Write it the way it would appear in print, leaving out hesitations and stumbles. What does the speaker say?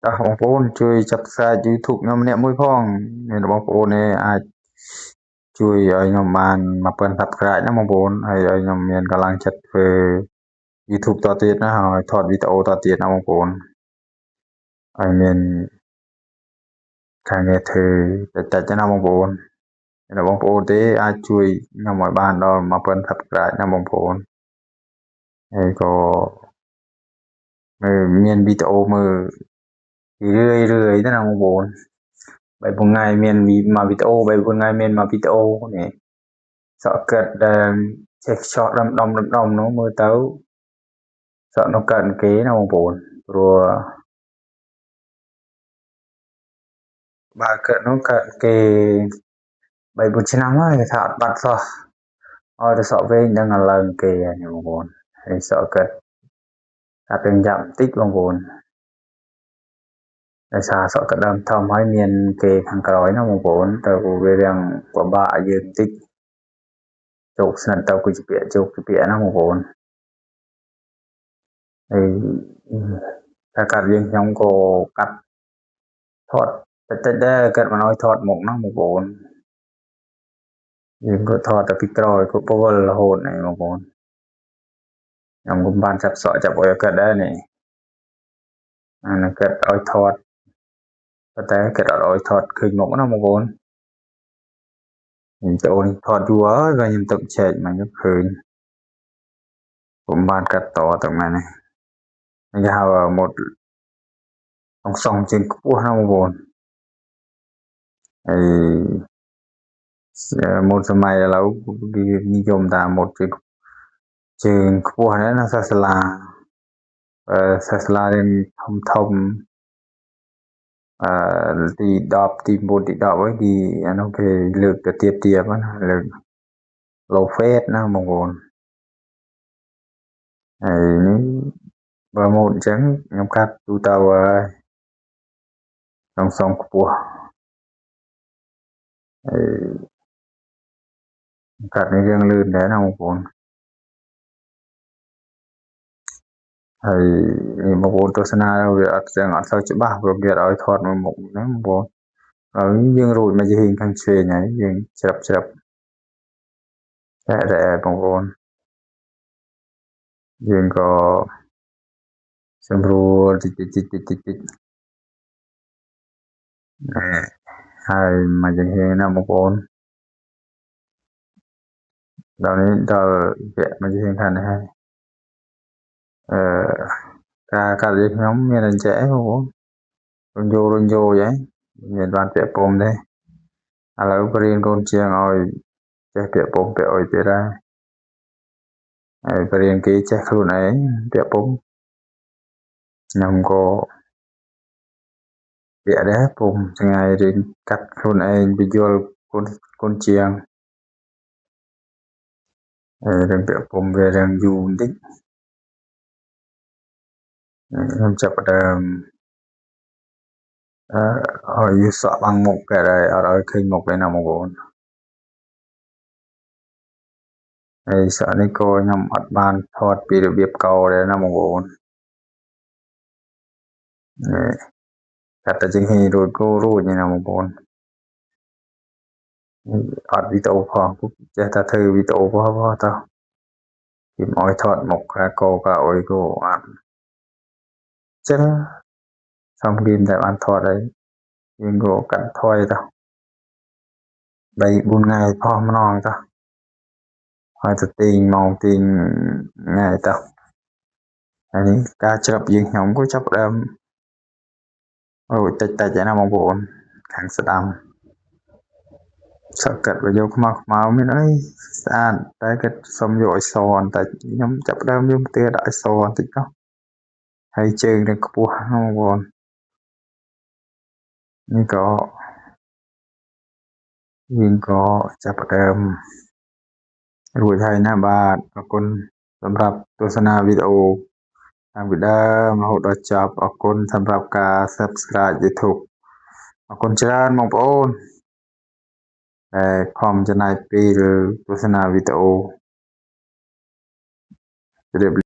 បងប្អូនជួយ Subscribe YouTube ខ្ញុំម្នាក់មួយផងមានបងប្អូននេះអាចជួយឲ្យខ្ញុំបាន1000 Subscribe ណាបងប្អូនហើយឲ្យខ្ញុំមានកម្លាំងចិត្តធ្វើ YouTube តទៀតណាហើយថតវីដេអូតទៀតណាបងប្អូនឲ្យមានការងារធ្វើតិចៗណាបងប្អូនតែបងប្អូនទេអាចជួយខ្ញុំឲ្យបានដល់1000 Subscribe ណាបងប្អូនហើយក៏មានវីដេអូមើលរឿយៗណាបងប្អូន3 4ថ្ងៃមានមួយវីដេអូ3 4ថ្ងៃមានមួយវីដេអូនេះសក់កិតដែលចេះខ្ចោះដុំនោះមើលទៅសក់នោះកើតគេណាបងប្អូនព្រោះបើកើតនោះកើតគេ3 4ឆ្នាំហើយគេថាអត់បាត់សោះឲ្យទៅសក់វែងដឹងឥឡូវគេហើយបងប្អូនហើយសក់កិតតែពេញយ៉ាប់បន្តិចបងប្អូនដោយសារសក់ក្តើមធំហើយមានគេខាងក្រោយណាបងប្អូនទៅវារាំងពិបាកយើងបន្តិចជោគស្និទ្ធទៅគឺជាពាក្យជោគជាពាក្យណាបងប្អូនហើយតែកាត់យើងខ្ញុំក៏កាត់ថតតិចដែរកាត់មិនឲ្យថតមុខណាបងប្អូនយើងក៏ថតតែពីក្រោយក៏ពវល់រហូតហ្នឹងបងប្អូនខ្ញុំក៏បានចាប់សក់ចាប់អុយកាត់ដែរនេះអានឹងកាត់ឲ្យថតតែកាត់អត់ឲ្យថតឃើញមុខណាបងប្អូនខ្ញុំទៅនេះថតយូរហើយក៏ខ្ញុំទឹកចែកមកខ្ញុំឃើញผมបានកាត់តទៅមែននេះគេហៅម៉ូតសងជើងខ្ពស់ណាបងប្អូនហើយម៉ូតសម័យឥឡូវគេនិយមតាមម៉ូតជើងខ្ពស់ហ្នឹងណាសាសាឡាសាសាឡារៀនធំទី10ទី9ទី10ហើយទីអានោះគេលើកទៅទៀតណាលើក low fat ណាបងប្អូនហើយនេះបើម៉ូតអញ្ចឹងខ្ញុំកាត់ទូទៅហើយសំខ្ពស់ហើយកាត់នេះរឿងលឿនដែរណាបងប្អូនហើយបងប្អូនទស្សនាវាអត់សូវច្បាស់ព្រោះវាឲ្យថតមួយមុខហ្នឹងបងប្អូនហើយយើងរួចមកជាខាងឆ្វេងហើយយើងច្រាប់តែបងប្អូនយើងក៏សម្រួលតិចហើយមកជាណាបងប្អូនដល់នេះដល់វគ្គមកជាខាងនេះហើយការកាត់យើងខ្ញុំមានអញ្ចឹងបងប្អូនរុញយោហ្នឹងមានបានពាក់ពំទេឥឡូវបរៀនកូនជាងឲ្យចេះពាក់ពំពាក់អុយទៀតហើយបរៀនគេចេះខ្លួនឯងពាក់ពំខ្ញុំក៏ពាក់ដែរពំថ្ងៃរៀនកាត់ខ្លួនឯងបញ្យល់កូនជាងរឿងពាក់ពំវារឿងយូរបន្តិចខ្ញុំចាប់ផ្ដើមឲ្យសក់បាំងមុខគេដែរអត់ឲ្យឃើញមុខឯណាបងប្អូនហើយសក់នេះក៏ខ្ញុំអត់បានថតពីរបៀបកោដែរណាបងប្អូនកាត់តែជាងហីរួចក៏រួចណាបងប្អូនអត់វីដេអូផងចេះតែធ្វើវីដេអូទៅគេមកឲ្យថតមុខការកោការអុយក៏អត់ចឹងសំគីមតែបានថតហើយយើងក៏កាត់ថយទៅ3 4ថ្ងៃផុសម្ដងទៅហើយទៅទីងម៉ោងទីងថ្ងៃទៅហើយនេះការច្រាប់យើងខ្ញុំក៏ចាប់ដើមតិចឯណាបងប្អូនខាងស្ដាំសក់កាត់បើយកខ្មៅមានអីស្អាតតែគេសុំយកឲ្យសបន្តិចខ្ញុំចាប់ដើមយកទៅដាក់ឲ្យសបន្តិចទៅហើយជើងនឹងខ្ពស់បងប្អូននេះក៏យើងក៏ចាប់ផ្ដើមរួចហើយណាបាទអរគុណសម្រាប់ទស្សនាវីដេអូតាំងពីដើមរហូតដល់ចប់អរគុណសម្រាប់ការ Subscribe YouTube អរគុណច្រើនបងប្អូនដែលខំចំណាយពេលទស្សនាវីដេអូជម្រាប